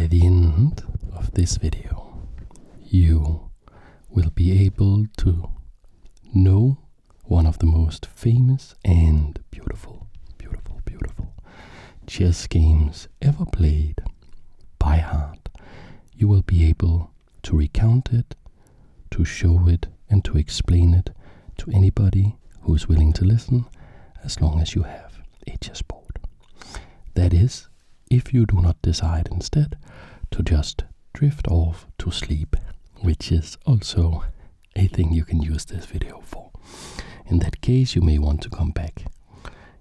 By the end of this video, you will be able to know one of the most famous and beautiful chess games ever played by heart. You will be able to recount it, to show it, and to explain it to anybody who's willing to listen, as long as you have a chessboard. That is, if you do not decide instead to just drift off to sleep, which is also a thing you can use this video for. In that case, you may want to come back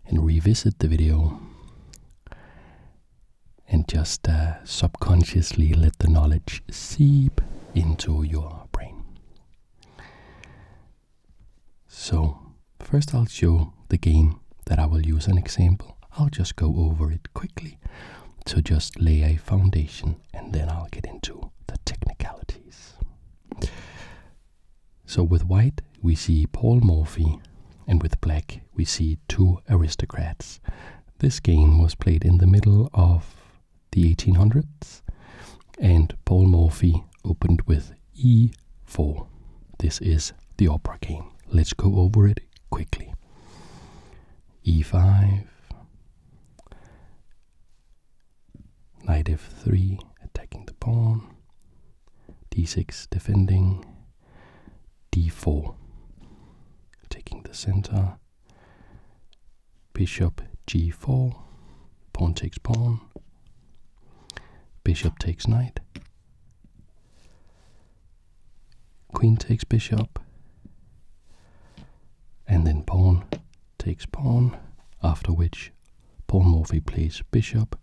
and revisit the video and just subconsciously let the knowledge seep into your brain. So, first I'll show the game that I will use an example. I'll just go over it quickly to just lay a foundation, and then I'll get into the technicalities. So with white we see Paul Morphy, and with black we see two aristocrats. This game was played in the middle of the 1800s, and Paul Morphy opened with e4. This is the opera game. Let's go over it quickly. e5, knight f3, attacking the pawn, d6 defending, d4, taking the center, bishop g4, pawn takes pawn, bishop takes knight, queen takes bishop, and then pawn takes pawn, after which Paul Morphy plays bishop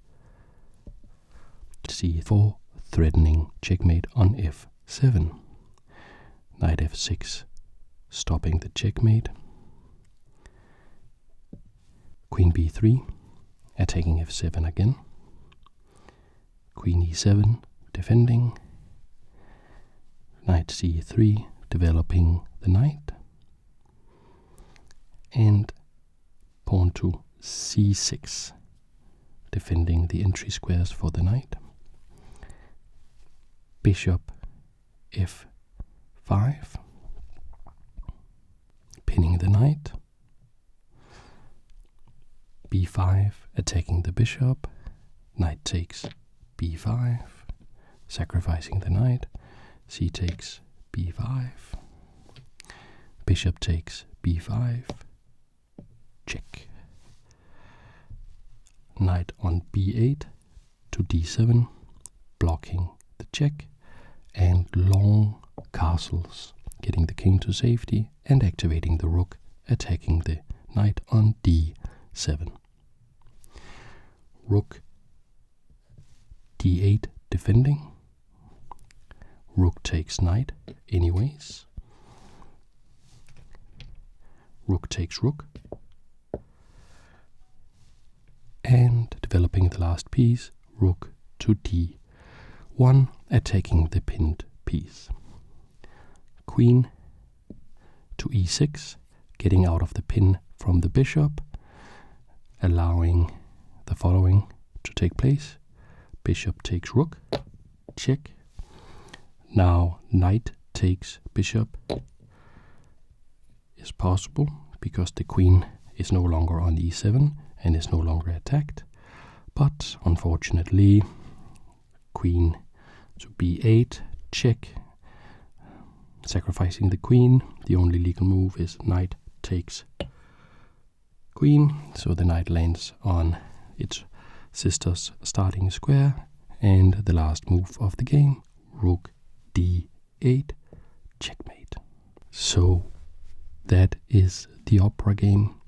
c4, threatening checkmate on f7. Knight f6, stopping the checkmate. Queen b3, attacking f7 again. Queen e7, defending. Knight c3, developing the knight. And pawn to c6, defending the entry squares for the knight. Bishop f5, pinning the knight. b5, attacking the bishop. Knight takes b5, sacrificing the knight. C takes b5. Bishop takes b5. Check. Knight on b8 to d7, blocking the check, and long castles, getting the king to safety and activating the rook, attacking the knight on d7. Rook d8 defending. Rook takes knight anyways. Rook takes rook. And developing the last piece, rook to d1, attacking the pinned piece. Queen to e6, getting out of the pin from the bishop, allowing the following to take place. Bishop takes rook, check. Now knight takes bishop is possible because the queen is no longer on e7 and is no longer attacked, but unfortunately queen to b8, check, sacrificing the queen. The only legal move is knight takes queen, so the knight lands on its sister's starting square, and the last move of the game, rook d8, checkmate. So that is the opera game,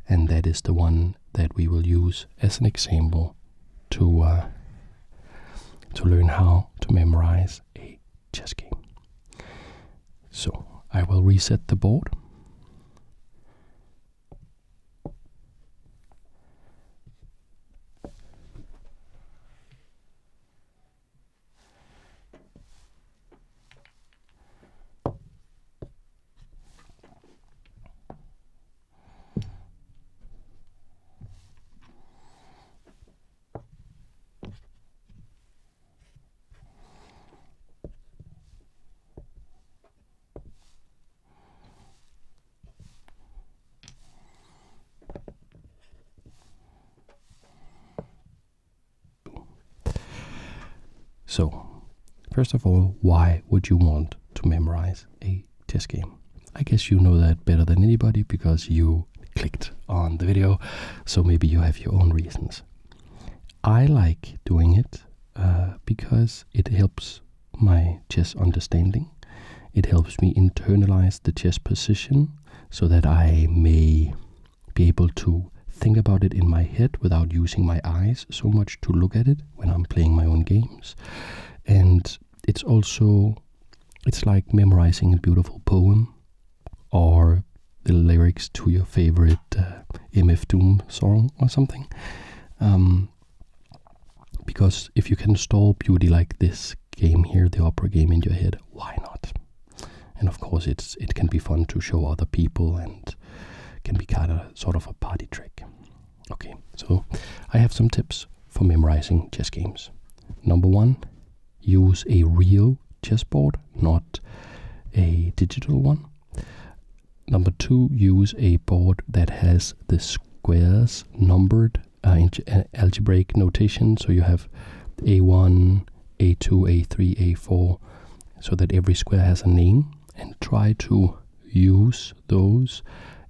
and that is the one that we will use as an example to learn how to memorize a chess game. So I will reset the board. So, first of all, why would you want to memorize a chess game? I guess you know that better than anybody because you clicked on the video, so maybe you have your own reasons. I like doing it because it helps my chess understanding. It helps me internalize the chess position so that I may be able to think about it in my head without using my eyes so much to look at it when I'm playing my own games. And it's like memorizing a beautiful poem or the lyrics to your favorite MF Doom song or something. Because if you can store beauty like this game here, the opera game, in your head, why not? And of course, it can be fun to show other people and can be kind of sort of a party trick. Okay, so I have some tips for memorizing chess games. Number 1, use a real chessboard, not a digital one. Number 2, use a board that has the squares numbered in algebraic notation. So you have A1, A2, A3, A4, so that every square has a name, and try to use those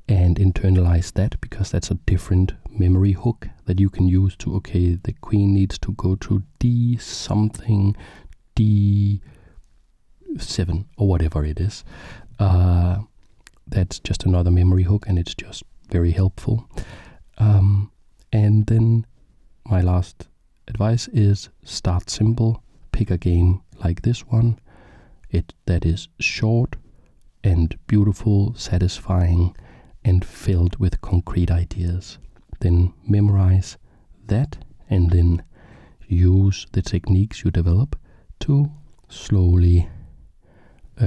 and internalize that, because that's a different memory hook that you can use to, okay, the queen needs to go to D something, D7 or whatever it is. That's just another memory hook, and it's just very helpful. And then my last advice is start simple. Pick a game like this one, that is short and beautiful, satisfying, and filled with concrete ideas. Then memorize that, and then use the techniques you develop to slowly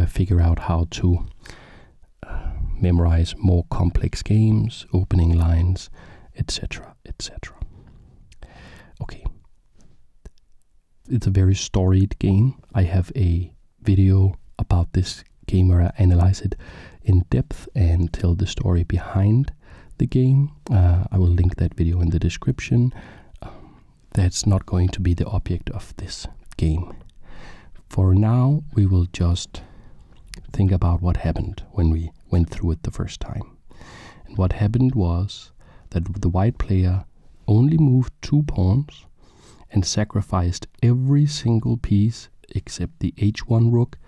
figure out how to memorize more complex games, opening lines, etc., etc. Okay. It's a very storied game. I have a video about this game where I analyze it in depth and tell the story behind the game. I will link that video in the description. That's not going to be the object of this game. For now, we will just think about what happened when we went through it the first time. And what happened was that the white player only moved 2 pawns and sacrificed every single piece except the h1 rook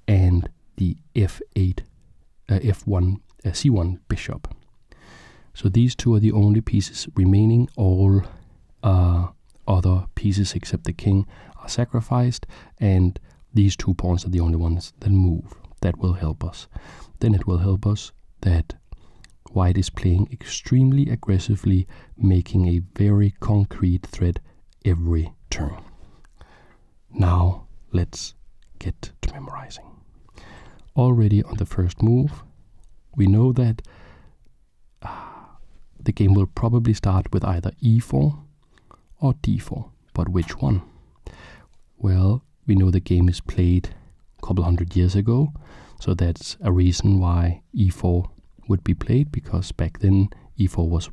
and the c1 bishop. So these 2 are the only pieces remaining. All other pieces except the king are sacrificed, and these 2 pawns are the only ones that move. That will help us. Then it will help us that white is playing extremely aggressively, making a very concrete threat every turn. Now let's get to memorizing. Already on the first move, we know that the game will probably start with either e4 or d4. But which one? Well, we know the game is played a couple hundred years ago, so that's a reason why e4 would be played, because back then e4 was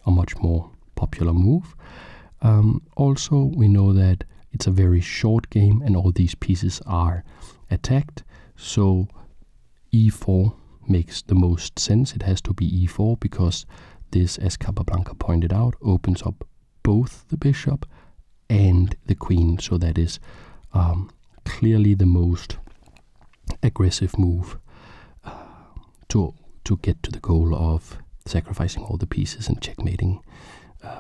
a much more popular move. Also, we know that it's a very short game and all these pieces are attacked, so e4 makes the most sense. It has to be e4 because this, as Capablanca pointed out, opens up both the bishop and the queen, so that is clearly the most aggressive move to get to the goal of sacrificing all the pieces and checkmating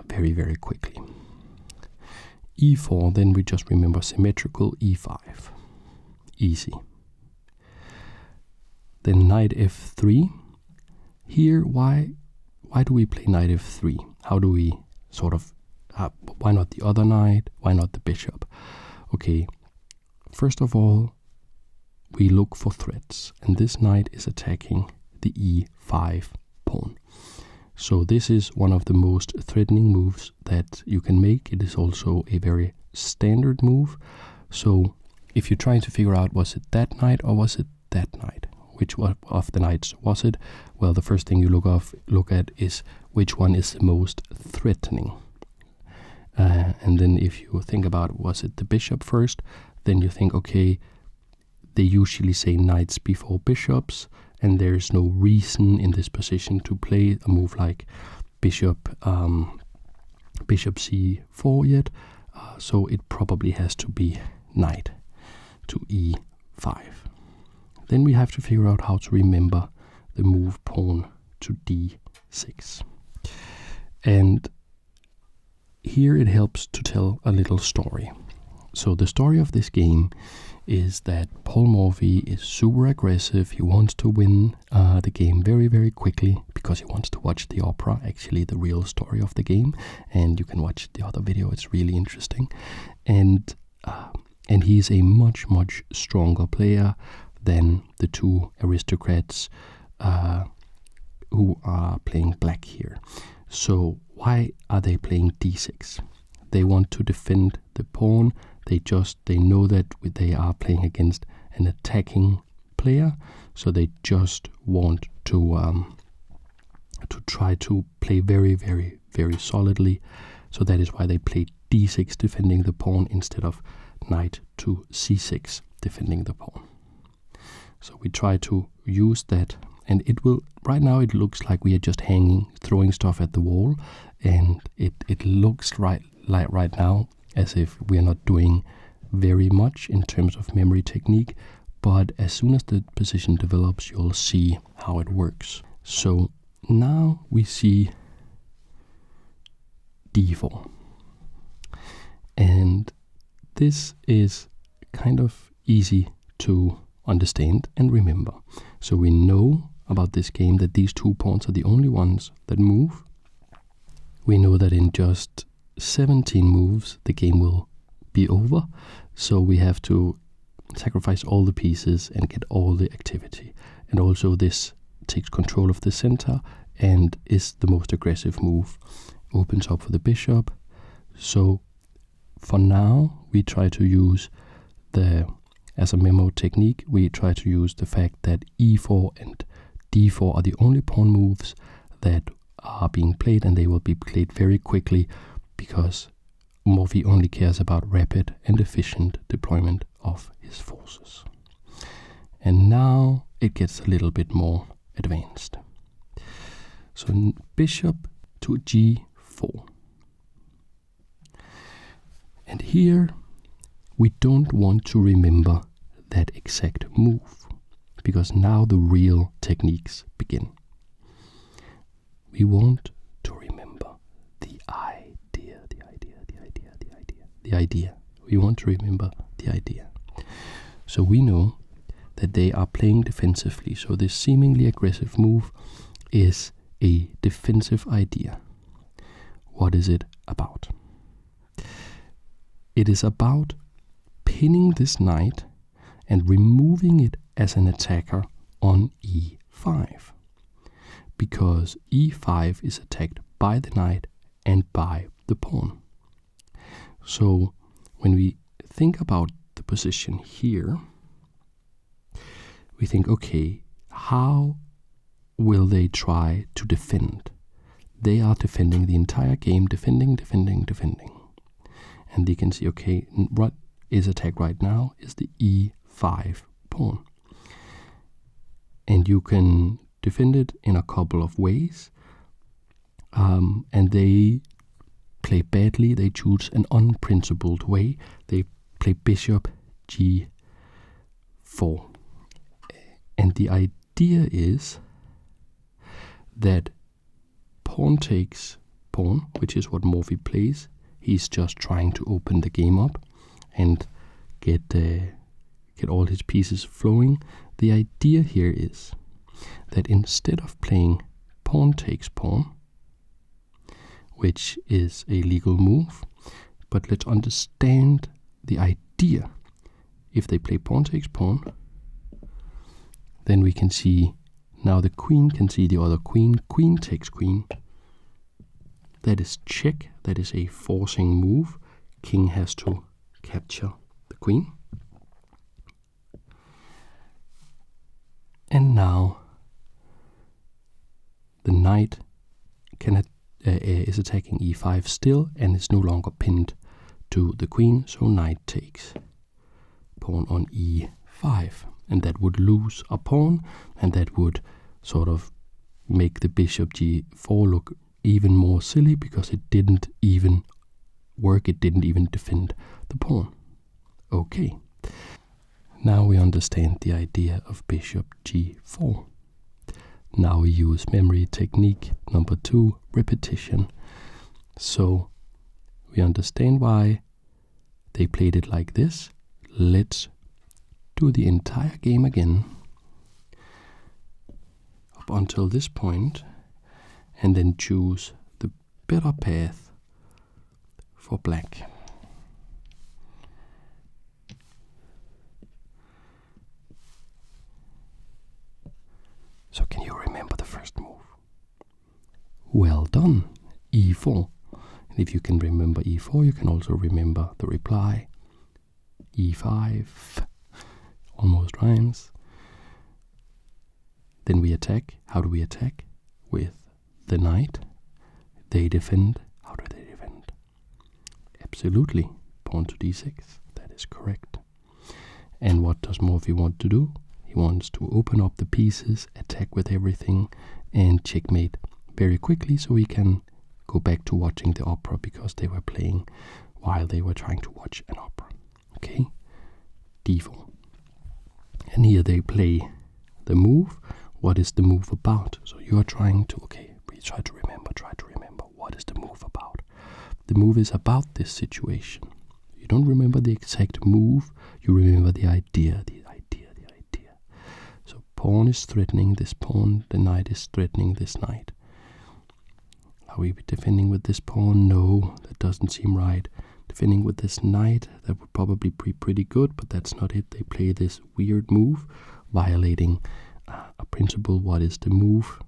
very, very quickly. e4, then we just remember symmetrical e5. Easy. Then knight f3. Here, why do we play knight f3? How do we sort of, why not the other knight? Why not the bishop? Okay, first of all, we look for threats, and this knight is attacking the e5 pawn. So this is one of the most threatening moves that you can make. It is also a very standard move. So if you're trying to figure out, was it that knight or was it that knight? Which one of the knights was it? Well, the first thing you look at is which one is the most threatening. And then if you think about, was it the bishop first, then you think, okay, they usually say knights before bishops, and there is no reason in this position to play a move like bishop c4 yet, so it probably has to be knight to e5. Then we have to figure out how to remember the move pawn to d6. And here it helps to tell a little story. So the story of this game is that Paul Morphy is super aggressive. He wants to win the game very, very quickly because he wants to watch the opera, actually the real story of the game. And you can watch the other video, it's really interesting. And he's a much, much stronger player than the two aristocrats who are playing black here. So why are they playing d6? They want to defend the pawn. They know that they are playing against an attacking player, so they just want to try to play very, very, very solidly. So that is why they play d6 defending the pawn instead of knight to c6 defending the pawn. So we try to use that, and it will. Right now it looks like we are just throwing stuff at the wall, and it looks right now as if we are not doing very much in terms of memory technique, but as soon as the position develops, you'll see how it works. So now we see d4. And this is kind of easy to understand and remember. So we know about this game that these two pawns are the only ones that move. We know that in just 17 moves the game will be over, so we have to sacrifice all the pieces and get all the activity. And also this takes control of the center and is the most aggressive move. Opens up for the bishop. So for now we try to use as a memo technique, we try to use the fact that e4 and d4 are the only pawn moves that are being played, and they will be played very quickly because Morphy only cares about rapid and efficient deployment of his forces. And now it gets a little bit more advanced. So bishop to g4. And here we don't want to remember that exact move, because now the real techniques begin. We want to remember the idea. We want to remember the idea. So we know that they are playing defensively. So this seemingly aggressive move is a defensive idea. What is it about? It is about pinning this knight and removing it as an attacker on e5. Because e5 is attacked by the knight and by the pawn. So when we think about the position here, we think, okay, how will they try to defend? They are defending the entire game, defending. And they can see, okay, what is attacked right now is the e5 pawn. And you can defend it in a couple of ways. And they play badly. They choose an unprincipled way. They play bishop g4. And the idea is that pawn takes pawn, which is what Morphy plays. He's just trying to open the game up and get all his pieces flowing. The idea here is that instead of playing pawn takes pawn, which is a legal move, but let's understand the idea. If they play pawn takes pawn, then we can see now the queen can see the other queen. Queen takes queen. That is check. That is a forcing move. King has to capture the queen. And now the knight is attacking e5 still and is no longer pinned to the queen, so knight takes. pawn on e5, and that would lose a pawn, and that would sort of make the bishop g4 look even more silly because it didn't even work, it didn't even defend the pawn. Okay, now we understand the idea of bishop g4. Now we use memory technique number 2, repetition. So we understand why they played it like this. Let's do the entire game again up until this point, and then choose the better path for black. So can you remember the first move? Well done, e4. And if you can remember e4, you can also remember the reply, e5, almost rhymes. Then we attack. How do we attack? With the knight. They defend. How do they defend? Absolutely, pawn to d6. That is correct. And what does Morphy want to do? He wants to open up the pieces, attack with everything, and checkmate very quickly so he can go back to watching the opera because they were playing while they were trying to watch an opera. Okay, d4. And here they play the move. What is the move about? So you are trying to, we try to remember, what is the move about? The move is about this situation. You don't remember the exact move, you remember the idea. So pawn is threatening this pawn, the knight is threatening this knight. Are we defending with this pawn? No, that doesn't seem right. Defending with this knight, that would probably be pretty good, but that's not it. They play this weird move, violating a principle. What is the move?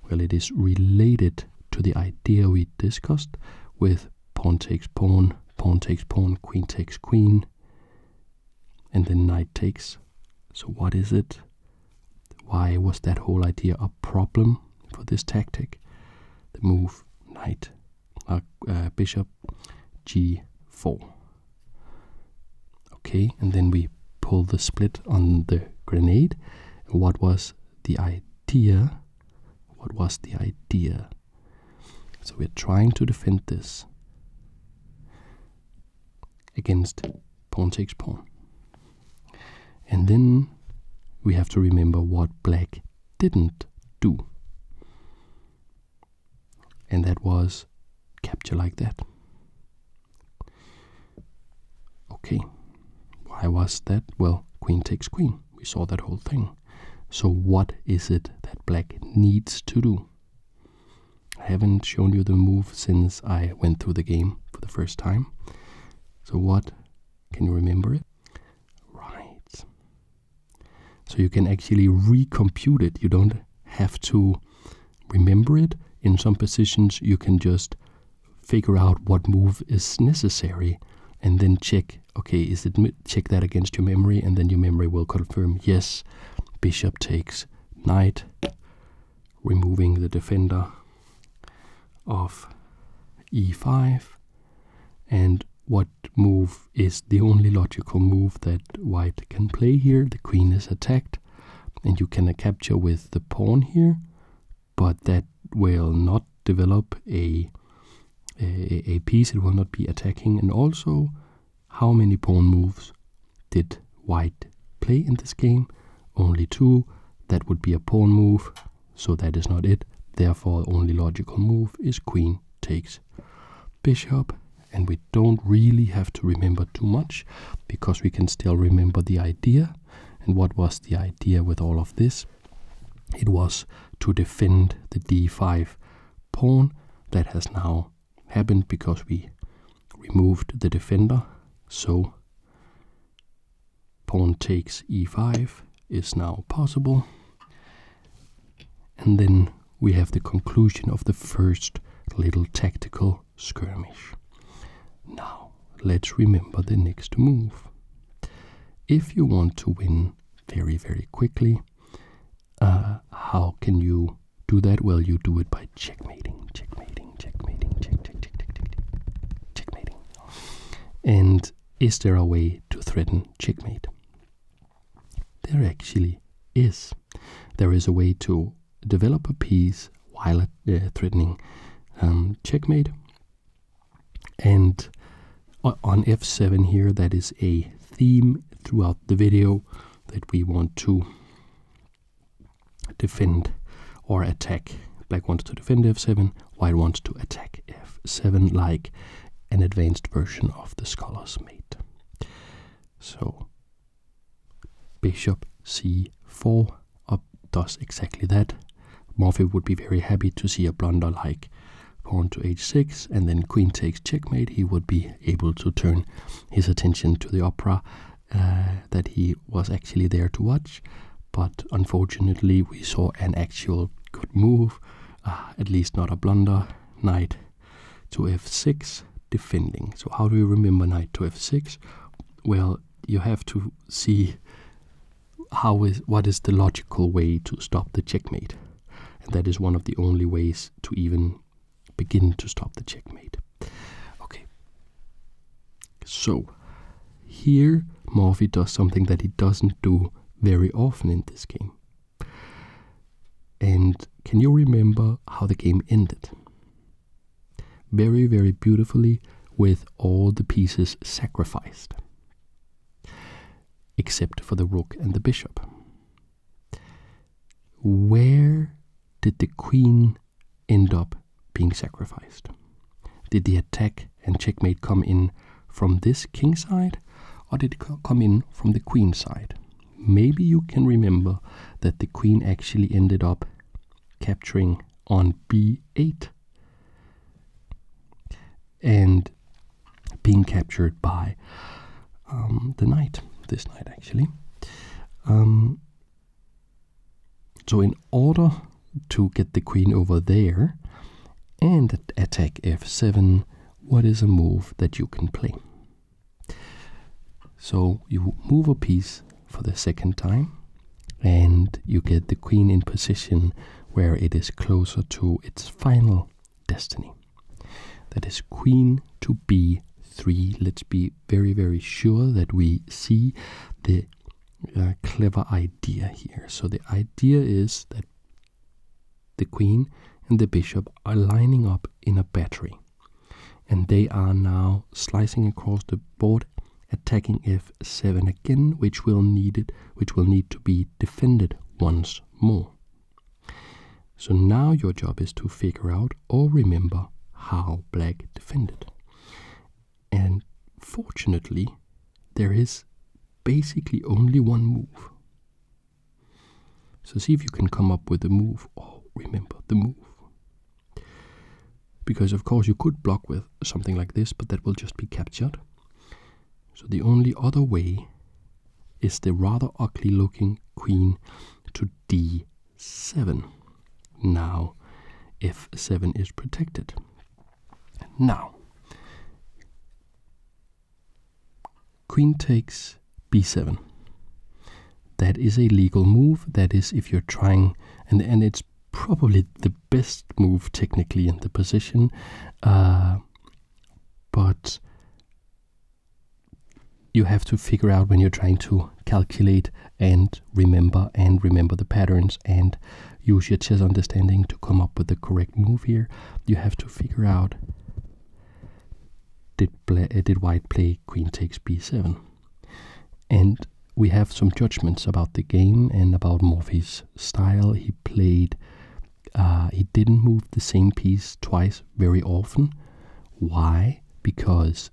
Well, it is related to the idea we discussed with pawn takes pawn, queen takes queen, and then knight takes. So what is it? Why was that whole idea a problem for this tactic? The move knight, bishop g4. Okay, and then we pull the split on the grenade. What was the idea? So we're trying to defend this against pawn takes pawn. And then we have to remember what black didn't do. And that was capture like that. Okay, why was that? Well, queen takes queen. We saw that whole thing. So what is it that black needs to do? I haven't shown you the move since I went through the game for the first time. So what? Can you remember it? Right. So you can actually recompute it. You don't have to remember it. In some positions you can just figure out what move is necessary and then check, check that against your memory, and then your memory will confirm, yes, bishop takes knight, removing the defender of e5, and what move is the only logical move that white can play here. The queen is attacked, and you can capture with the pawn here, but that will not develop a piece, it will not be attacking. And also, how many pawn moves did white play in this game? Only 2. That would be a pawn move, so that is not it. Therefore, the only logical move is queen takes bishop, and we don't really have to remember too much because we can still remember the idea. And what was the idea with all of this? It was to defend the d5 pawn. That has now happened because we removed the defender. So pawn takes e5 is now possible. And then we have the conclusion of the first little tactical skirmish. Now let's remember the next move. If you want to win very, very quickly, how can you do that? Well, you do it by checkmating. And is there a way to threaten checkmate? There actually is. There is a way to develop a piece while threatening checkmate. And on f7 here, that is a theme throughout the video, that we want to defend or attack. Black wants to defend f7, white wants to attack f7, like an advanced version of the scholar's mate. So bishop c4 up does exactly that. Morphy would be very happy to see a blunder like pawn to h6 and then queen takes checkmate. He would be able to turn his attention to the opera that he was actually there to watch. But unfortunately we saw an actual good move, at least not a blunder. Knight to f6, defending. So how do you remember knight to f6? Well, you have to see what is the logical way to stop the checkmate. And that is one of the only ways to even begin to stop the checkmate. Okay. So here Morphy does something that he doesn't do very often in this game. And can you remember how the game ended? Very, very beautifully, with all the pieces sacrificed, except for the rook and the bishop. Where did the queen end up being sacrificed? Did the attack and checkmate come in from this king side, or did it come in from the queen side? Maybe you can remember that the queen actually ended up capturing on b8 and being captured by the knight, this knight actually. So in order to get the queen over there and attack f7, what is a move that you can play? So you move a piece for the second time and you get the queen in position where it is closer to its final destiny. That is queen to b3. Let's be very, very sure that we see the clever idea here. So the idea is that the queen and the bishop are lining up in a battery, and they are now slicing across the board, attacking f7 again, which will need to be defended once more. So now your job is to figure out or remember how black defended. And fortunately, there is basically only one move. So see if you can come up with a move or remember the move. Because of course you could block with something like this, but that will just be captured. So the only other way is the rather ugly looking queen to d7. Now f7 is protected. Now queen takes b7. That is a legal move. That is if you're trying, and it's probably the best move technically in the position, but you have to figure out when you're trying to calculate and remember the patterns and use your chess understanding to come up with the correct move here. You have to figure out, did white play queen takes b7? And we have some judgments about the game and about Morphy's style. He didn't move the same piece twice very often. Why? Because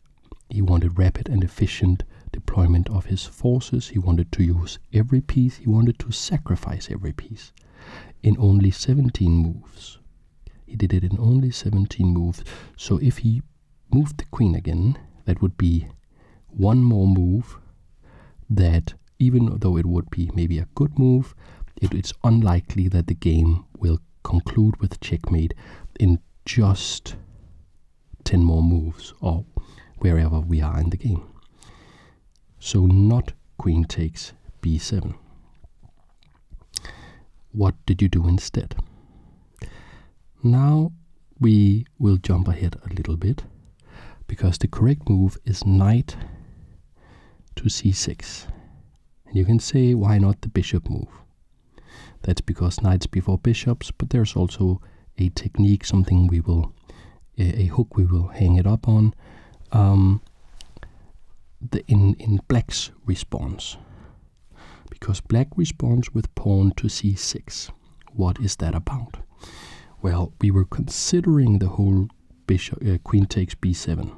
he wanted rapid and efficient deployment of his forces. He wanted to use every piece. He wanted to sacrifice every piece in only 17 moves. He did it in only 17 moves. So if he moved the queen again, that would be one more move that, even though it would be maybe a good move, it's unlikely that the game will conclude with checkmate in just 10 more moves or wherever we are in the game. So not queen takes b7. What did you do instead? Now we will jump ahead a little bit, because the correct move is knight c6. And you can say, why not the bishop move? That's because knights before bishops, but there's also a technique, something we will, a hook we will hang it up on, in black's response. Because black responds with pawn to c6. What is that about? Well, we were considering the whole bishop, queen takes b7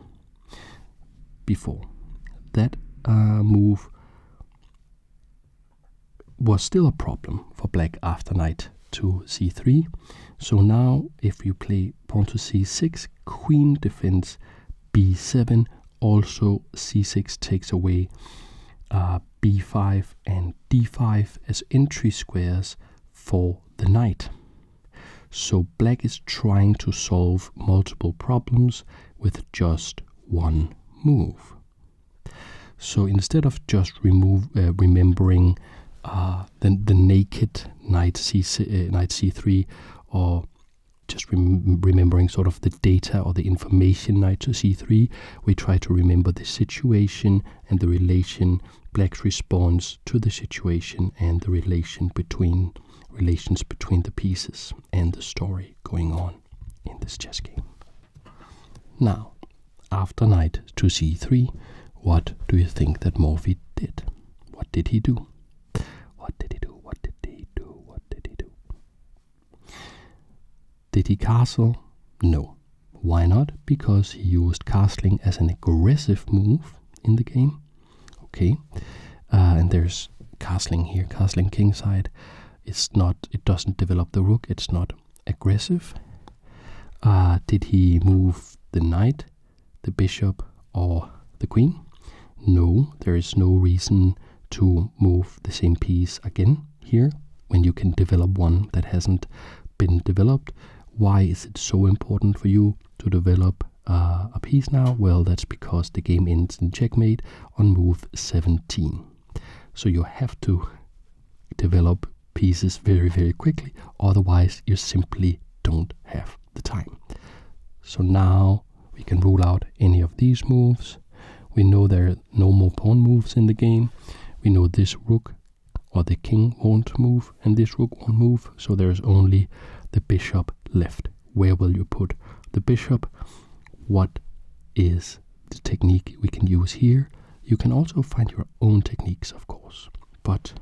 before. That move was still a problem for black after knight to c3. So now if you play pawn to c6, queen defends b7, also c6 takes away b5 and d5 as entry squares for the knight. So black is trying to solve multiple problems with just one move. So instead of just remembering the naked knight c3, or just remembering sort of the data or the information knight to c3, we try to remember the situation and the relation, black's response to the situation, and the relations between the pieces and the story going on in this chess game. Now, after knight to c3, what do you think that Morphy did? What did he do? What did he do? What did he do? What did he do? Did he castle? No. Why not? Because he used castling as an aggressive move in the game. Okay. And there's castling here, castling kingside. It doesn't develop the rook, it's not aggressive. Did he move the knight, the bishop, or the queen? No, there is no reason to move the same piece again here when you can develop one that hasn't been developed. Why is it so important for you to develop a piece now? Well, that's because the game ends in checkmate on move 17. So you have to develop pieces very, very quickly, otherwise you simply don't have the time. So now we can rule out any of these moves. We know there are no more pawn moves in the game. We know this rook or the king won't move and this rook won't move, so there's only the bishop left. Where will you put the bishop? What is the technique we can use here? You can also find your own techniques, of course, but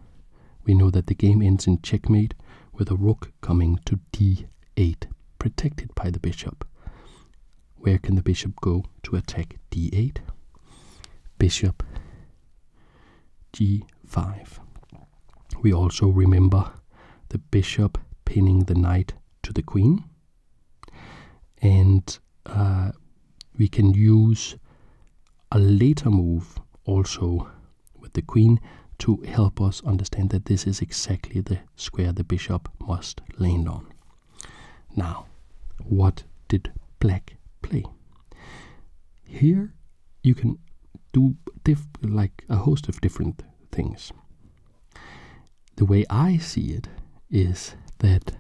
we know that the game ends in checkmate with a rook coming to d8, protected by the bishop. Where can the bishop go to attack d8? Bishop g5. We also remember the bishop pinning the knight to the queen. And we can use a later move also with the queen to help us understand that this is exactly the square the bishop must land on. Now, what did black play? Here you can do like a host of different things. The way I see it is that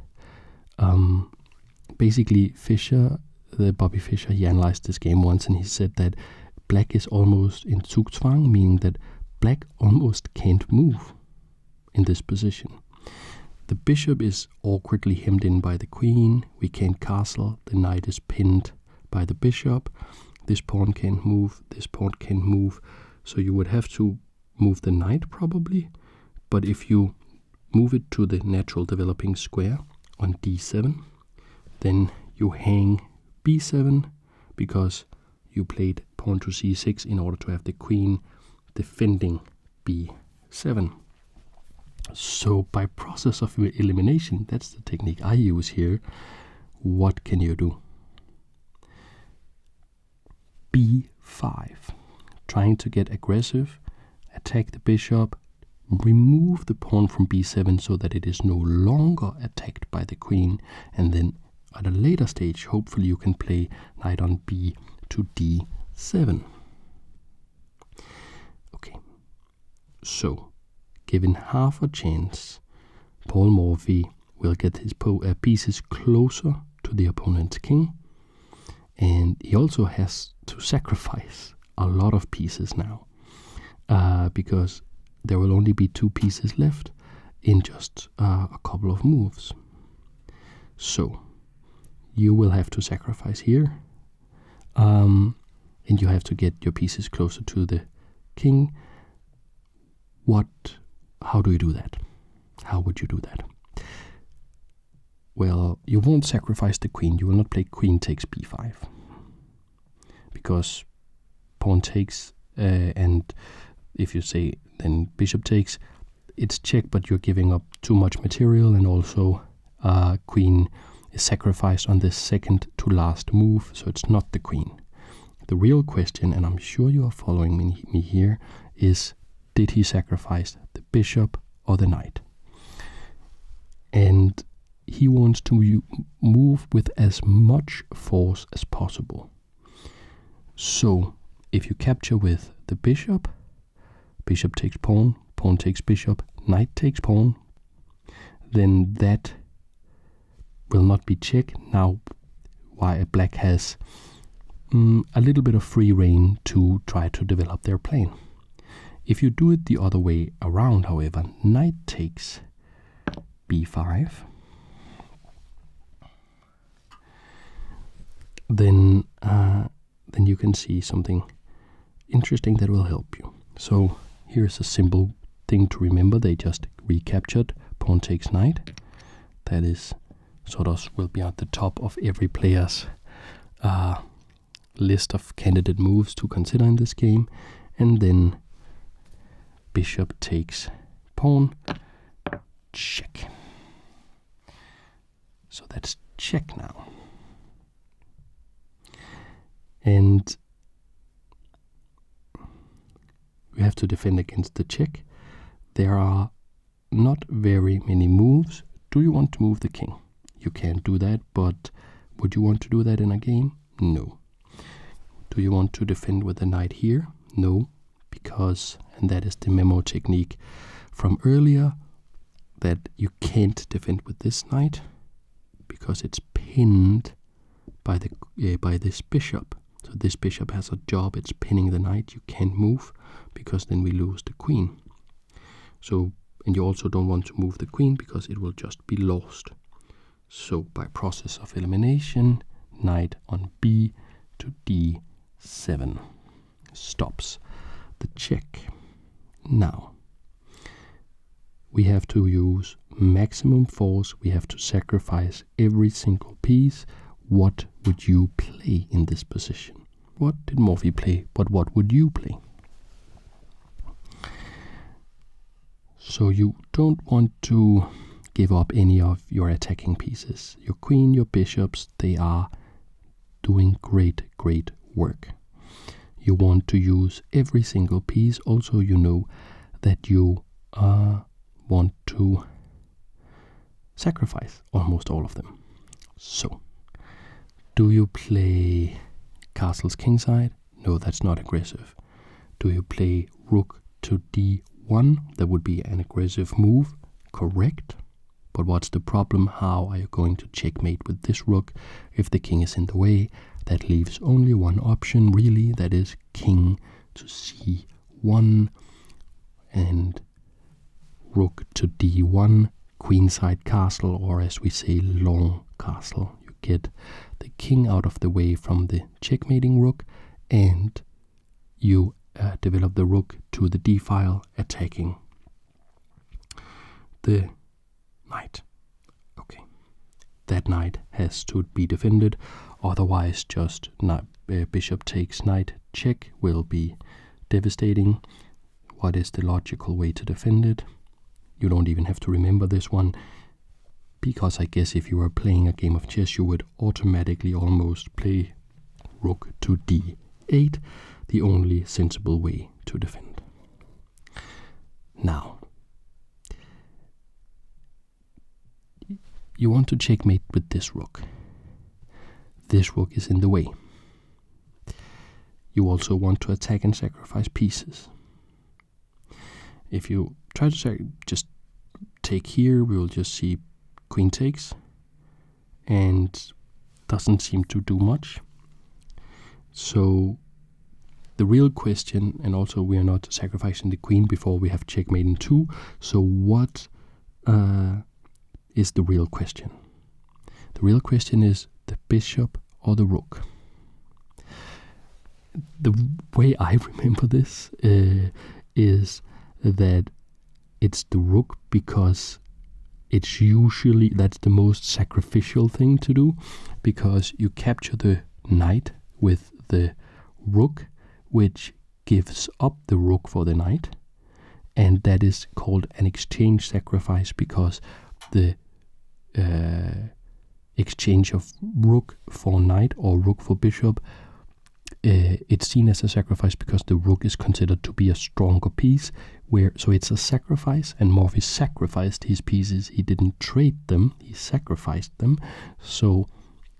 basically Bobby Fischer, he analyzed this game once and he said that black is almost in Zugzwang, meaning that black almost can't move in this position. The bishop is awkwardly hemmed in by the queen. We can't castle. The knight is pinned by the bishop. This pawn can't move. This pawn can't move. So you would have to move the knight probably. But if you move it to the natural developing square on d7, then you hang b7 because you played pawn to c6 in order to have the queen defending b7. So by process of elimination, that's the technique I use here. What can you do? b5. Trying to get aggressive, attack the bishop, remove the pawn from b7 so that it is no longer attacked by the queen, and then at a later stage, hopefully you can play knight on b to d7. Okay, so given half a chance, Paul Morphy will get his pieces closer to the opponent's king, and he also has to sacrifice a lot of pieces now. because there will only be 2 pieces left in just a couple of moves. So you will have to sacrifice here, and you have to get your pieces closer to the king. How do you do that? How would you do that? Well, you won't sacrifice the queen. You will not play queen takes b5, because pawn takes, and if you say then bishop takes, it's check, but you're giving up too much material, and also queen is sacrificed on the second to last move, so it's not the queen. The real question, and I'm sure you are following me here, is did he sacrifice the bishop or the knight? And he wants to move with as much force as possible. So if you capture with the bishop, bishop takes pawn, pawn takes bishop, knight takes pawn, then that will not be check. Now black has a little bit of free rein to try to develop their plane. If you do it the other way around, however, knight takes b5, then you can see something interesting that will help you. So here's a simple thing to remember. They just recaptured pawn takes knight. That is sort of will be at the top of every player's list of candidate moves to consider in this game. And then bishop takes pawn, check. So that's check now. And we have to defend against the check. There are not very many moves. Do you want to move the king? You can't do that, but would you want to do that in a game? No. Do you want to defend with the knight here? No, because, and that is the memo technique from earlier, that you can't defend with this knight because it's pinned by this bishop. So this bishop has a job, it's pinning the knight. You can't move because then we lose the queen. So, and you also don't want to move the queen because it will just be lost. So by process of elimination, knight on b to d7 stops the check. Now we have to use maximum force. We have to sacrifice every single piece. What would you play in this position? What did Morphy play, but what would you play? So you don't want to give up any of your attacking pieces. Your queen, your bishops, they are doing great work. You want to use every single piece. Also, you know that you want to sacrifice almost all of them. So, do you play castles kingside? No, that's not aggressive. Do you play rook to d1? That would be an aggressive move. Correct. But what's the problem? How are you going to checkmate with this rook if the king is in the way? That leaves only one option, really. That is king to c1 and rook to d1, queenside castle, or as we say, long castle. You get the king out of the way from the checkmating rook, and you develop the rook to the d file, attacking the knight. Okay, that knight has to be defended, otherwise just bishop takes knight check will be devastating. What is the logical way to defend it? You don't even have to remember this one, because I guess if you were playing a game of chess you would automatically almost play rook to d8, the only sensible way to defend. Now, you want to checkmate with this rook. This rook is in the way. You also want to attack and sacrifice pieces. If you try to just take here, we will just see queen takes, and doesn't seem to do much. So the real question, and also we are not sacrificing the queen before we have checkmate in 2. So what is the real question? The real question is the bishop or the rook. The way I remember this is that it's the rook because it's usually, that's the most sacrificial thing to do, because you capture the knight with the rook, which gives up the rook for the knight, and that is called an exchange sacrifice, because the exchange of rook for knight or rook for bishop, it's seen as a sacrifice because the rook is considered to be a stronger piece, so it's a sacrifice, and Morphy sacrificed his pieces. He didn't trade them, he sacrificed them. So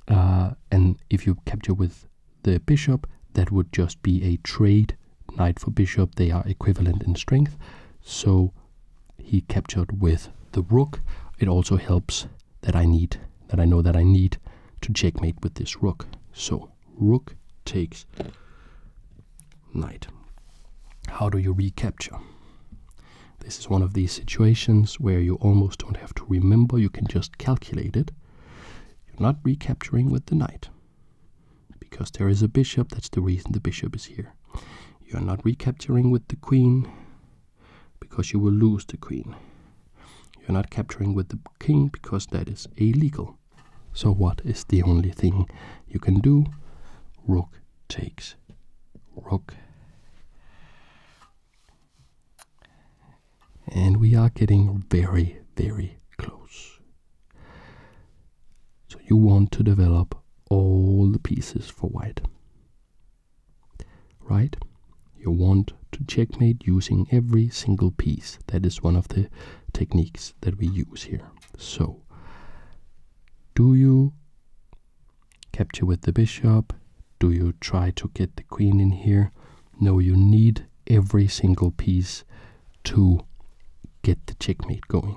and if you capture with the bishop, that would just be a trade, knight for bishop. They are equivalent in strength, so he captured with the rook. It also helps that I know that I need to checkmate with this rook. So rook takes knight. How do you recapture? This is one of these situations where you almost don't have to remember, you can just calculate it. You're not recapturing with the knight, because there is a bishop, that's the reason the bishop is here. You're not recapturing with the queen, because you will lose the queen. You're not capturing with the king, because that is illegal. So what is the only thing you can do? Rook takes rook. And we are getting very, very close. So you want to develop all the pieces for white, right? You want to checkmate using every single piece. That is one of the techniques that we use here. So, do you capture with the bishop? Do you try to get the queen in here? No, you need every single piece to get the checkmate going.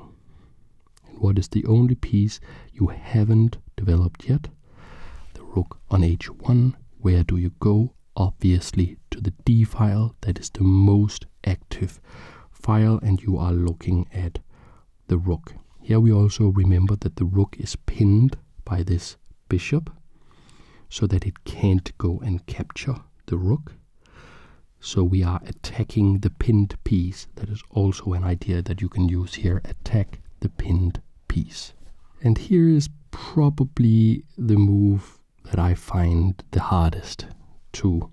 And what is the only piece you haven't developed yet? The rook on h1. Where do you go? Obviously to the d file. That is the most active file, and you are looking at the rook. Here we also remember that the rook is pinned by this bishop, so that it can't go and capture the rook. So we are attacking the pinned piece. That is also an idea that you can use here. Attack the pinned piece. And here is probably the move that I find the hardest to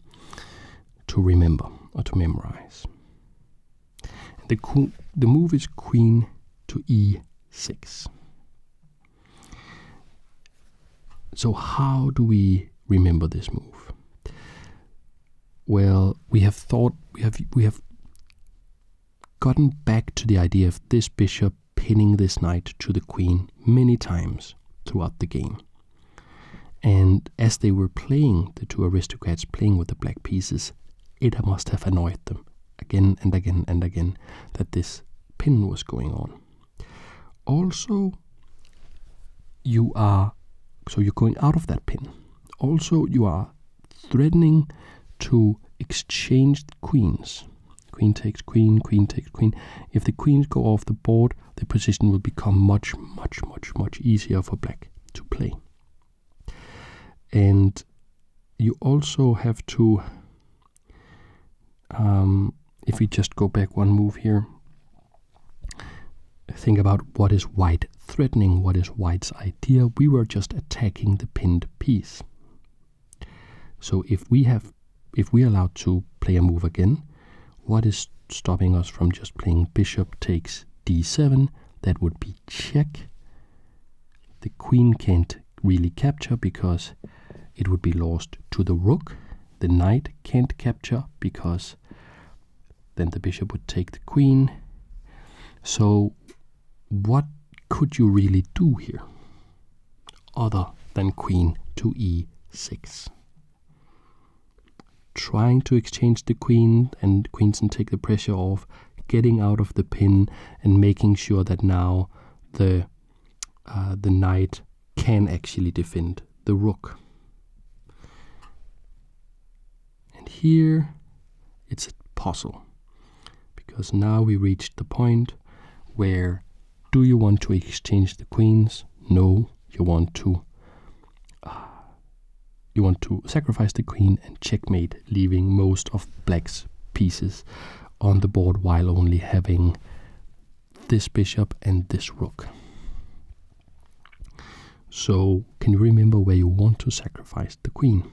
remember or to memorize. The move is queen to e6. So how do we remember this move? Well, we have gotten back to the idea of this bishop pinning this knight to the queen many times throughout the game. And as they were playing, the two aristocrats playing with the black pieces, it must have annoyed them again and again and again that this pin was going on. Also, you're going out of that pin. Also, you are threatening to exchange the queens. Queen takes queen, queen takes queen. If the queens go off the board, the position will become much, much, much, much easier for black to play. And you also have to, if we just go back one move here, think about what is white threatening, what is white's idea. We were just attacking the pinned piece. So if we are allowed to play a move again, what is stopping us from just playing bishop takes d7? That would be check. The queen can't really capture because it would be lost to the rook. The knight can't capture because then the bishop would take the queen. So what could you really do here other than queen to e6? Trying to exchange the queens and take the pressure off, getting out of the pin and making sure that now the knight can actually defend the rook. And here it's a puzzle. Because now we reached the point where do you want to exchange the queens? No, you want to sacrifice the queen and checkmate, leaving most of black's pieces on the board while only having this bishop and this rook. So can you remember where you want to sacrifice the queen?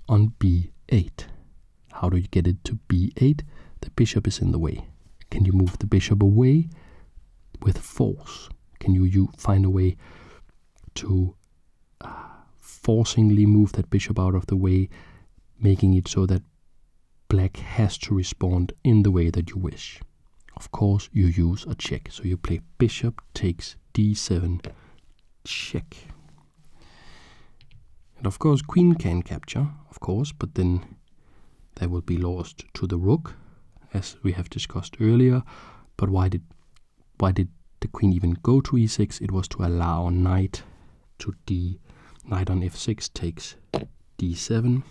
On b8. How do you get it to b8? The bishop is in the way. Can you move the bishop away with force? Can you find a way to forcingly move that bishop out of the way, making it so that black has to respond in the way that you wish? Of course, you use a check. So you play bishop takes d7, check. And of course, queen can capture, of course, but then that will be lost to the rook, as we have discussed earlier. But why did the queen even go to e6? It was to allow knight on f6 takes d7.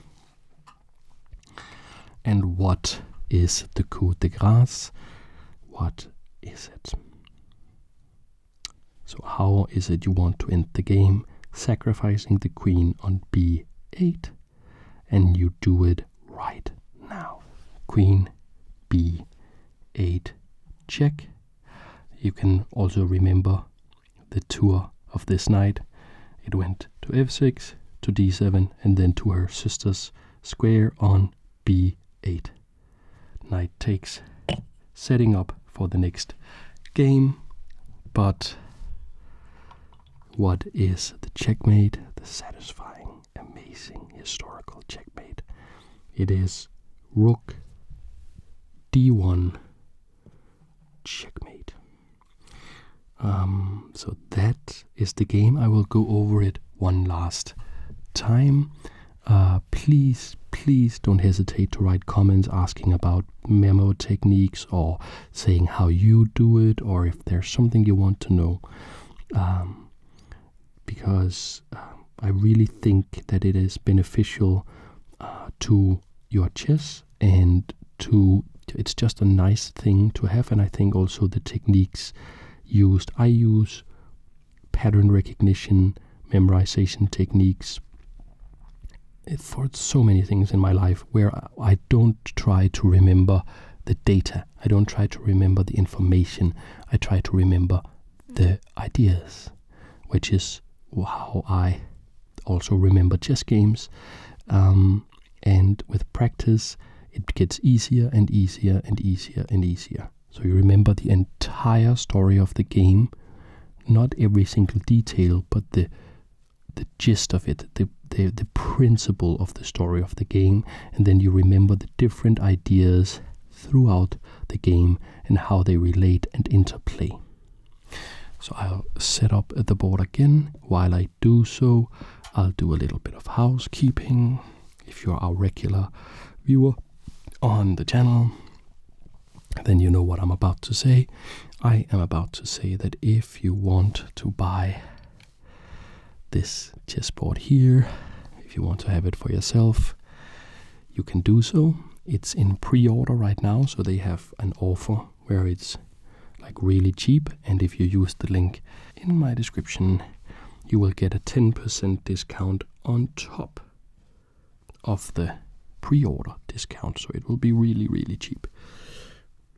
And what is the coup de grace? What is it? So how is it you want to end the game? Sacrificing the queen on b8, and you do it right now. Queen b8 check. You can also remember the tour of this knight. It went to f6, to d7, and then to her sister's square on b8. Knight takes, setting up for the next game. But what is the checkmate? The satisfying, amazing, historical checkmate. It is rook d1 checkmate. So that is the game. I will go over it one last time. Please don't hesitate to write comments asking about memo techniques or saying how you do it, or if there's something you want to know. Because I really think that it is beneficial to your chess, and it's just a nice thing to have. And I think also the techniques used, I use pattern recognition, memorization techniques for so many things in my life, where I don't try to remember the data. I don't try to remember the information. I try to remember the ideas, which is how I also remember chess games. And with practice, it gets easier and easier and easier and easier. So you remember the entire story of the game, not every single detail, but the gist of it, the principle of the story of the game, and then you remember the different ideas throughout the game and how they relate and interplay. So I'll set up the board again. While I do so, I'll do a little bit of housekeeping. If you're our regular viewer on the channel, then you know what I'm about to say. I am about to say that if you want to buy this chessboard here, if you want to have it for yourself, you can do so. It's in pre-order right now, so they have an offer where it's like really cheap, and if you use the link in my description, you will get a 10% discount on top of the pre-order discount, so it will be really, really cheap.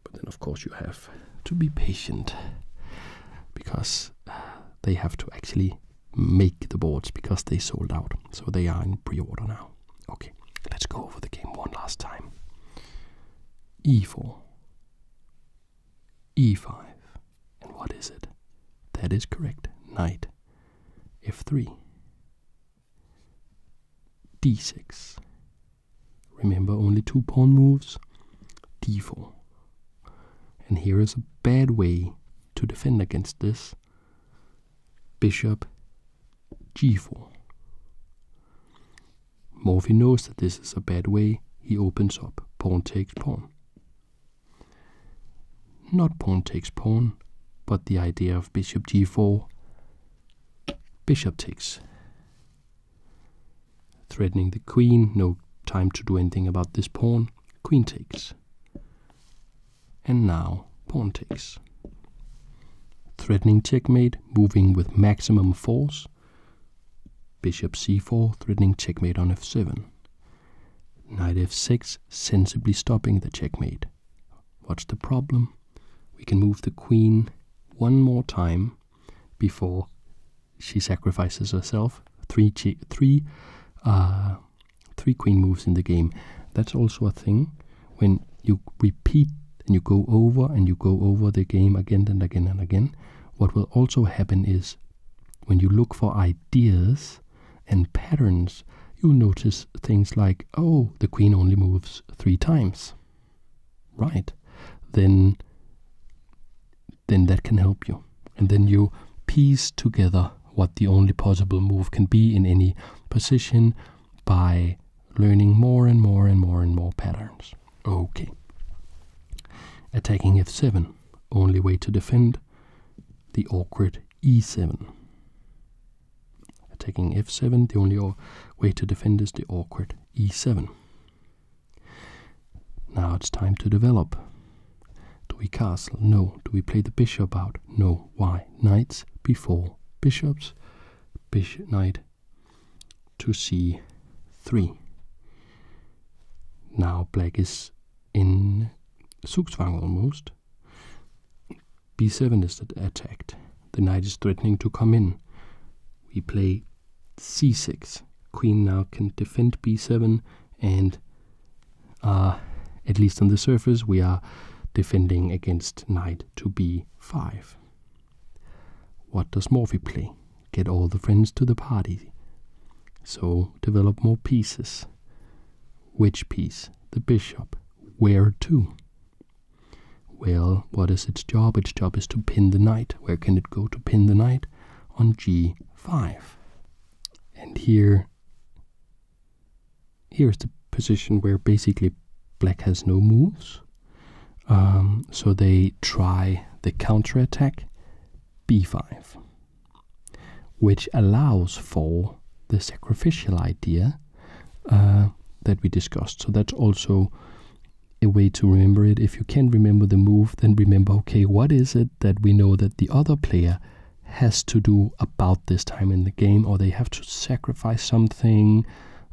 But then of course you have to be patient, because they have to actually make the boards, because they sold out, so they are in pre-order now. Okay, let's go over the game one last time. e4, e5, and what is it? That is correct, knight f3, d6. Remember, only 2 pawn moves. d4. And here is a bad way to defend against this. Bishop g4. Morphy knows that this is a bad way. He opens up. Pawn takes pawn. Not pawn takes pawn, but the idea of bishop g4. Bishop takes. Threatening the queen. No time to do anything about this pawn. queen takes. And now pawn takes. Threatening checkmate, moving with maximum force. Bishop c4, threatening checkmate on f7. Knight f6, sensibly stopping the checkmate. What's the problem? We can move the queen one more time before she sacrifices herself. Three queen moves in the game. That's also a thing. When you repeat and you go over the game again and again and again, what will also happen is when you look for ideas and patterns, you'll notice things like, oh, the queen only moves 3 times. Right. Then that can help you. And then you piece together what the only possible move can be in any position by learning more and more and more and more patterns. Okay. Attacking f7, only way to defend, the awkward e7. Attacking f7, the only way to defend is the awkward e7. Now it's time to develop. Do we castle? No. Do we play the bishop out? No. Why? Knights before bishops. Knight to c3. Now black is in Zugzwang almost. b7 is attacked. The knight is threatening to come in. We play c6. Queen now can defend b7, and at least on the surface we are defending against knight to b5. What does Morphy play? Get all the friends to the party. So develop more pieces. Which piece? The bishop. Where to? Well, what is its job? Its job is to pin the knight. Where can it go to pin the knight? On g5. And here's the position where basically black has no moves. So they try the counterattack b5, which allows for the sacrificial idea that we discussed. So that's also a way to remember it. If you can't remember the move, then remember, okay, what is it that we know that the other player has to do about this time in the game, or they have to sacrifice something.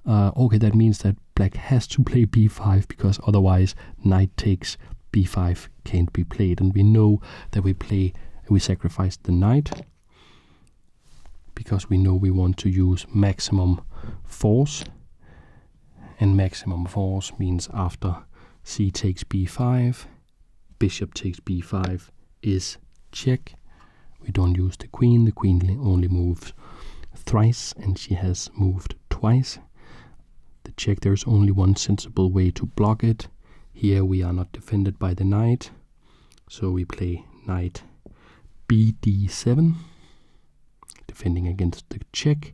Okay, that means that black has to play b5 because otherwise knight takes b5 can't be played. And we know that we sacrifice the knight because we know we want to use maximum force. And maximum force means after c takes b5, bishop takes b5 is check. We don't use the queen. The queen only moves thrice, and she has moved twice. The check, there's only one sensible way to block it. Here we are not defended by the knight, so we play knight bd7, defending against the check.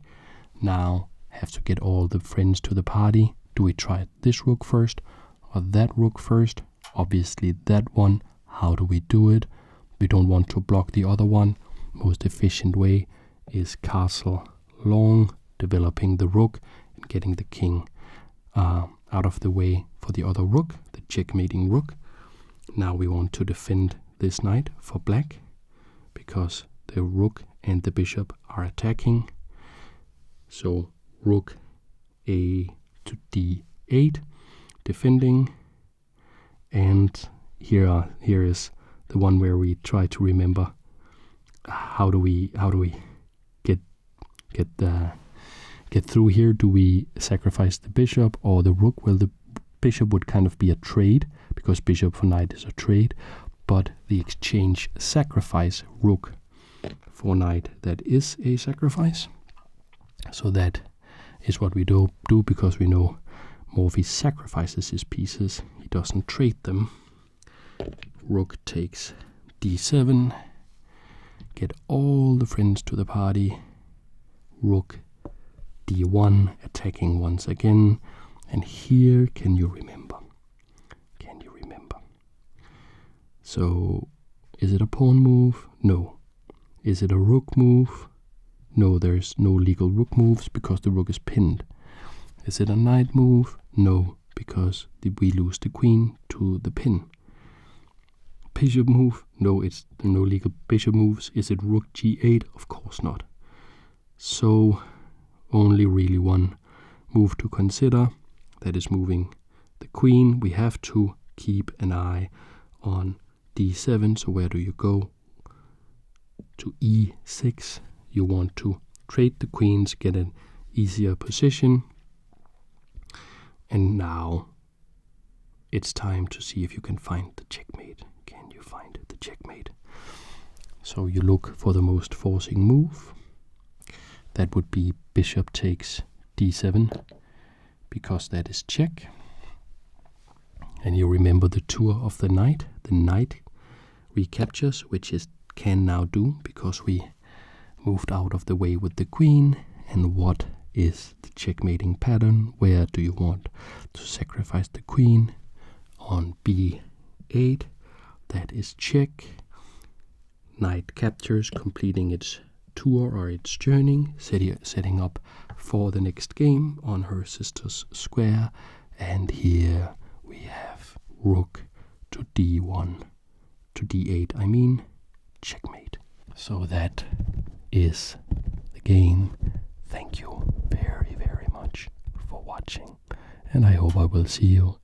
Now have to get all the friends to the party. Do we try this rook first or that rook first? Obviously that one. How do we do it? We don't want to block the other one. Most efficient way is castle long, developing the rook and getting the king out of the way for the other rook, the checkmating rook. Now we want to defend this knight for black because the rook and the bishop are attacking. So rook a to d8, defending, and here is the one where we try to remember how do we get through here. Do we sacrifice the bishop or the rook? Well, the bishop would kind of be a trade because bishop for knight is a trade, but the exchange sacrifice rook for knight, that is a sacrifice. So that is what we do because we know Morphy sacrifices his pieces. He doesn't trade them. Rook takes d7. Get all the friends to the party. Rook d1, attacking once again. And here, can you remember? Can you remember? So, is it a pawn move? No. Is it a rook move? No, there's no legal rook moves because the rook is pinned. Is it a knight move? No, because we lose the queen to the pin. Bishop move? No, it's no legal bishop moves. Is it rook g8? Of course not. So only really one move to consider. That is moving the queen. We have to keep an eye on d7. So where do you go? To e6. You want to trade the queens, get an easier position. And now it's time to see if you can find the checkmate. Can you find the checkmate? So you look for the most forcing move. That would be bishop takes d7, because that is check. And you remember the tour of the knight. The knight recaptures, which is can now do, because we moved out of the way with the queen. And what is the checkmating pattern? Where do you want to sacrifice the queen? On b8. That is check. Knight captures, completing its tour or its journey, setting up for the next game on her sister's square. And here we have rook to d1, to d8, I mean, checkmate. So that is the game. Thank you very, very much for watching, and I hope I will see you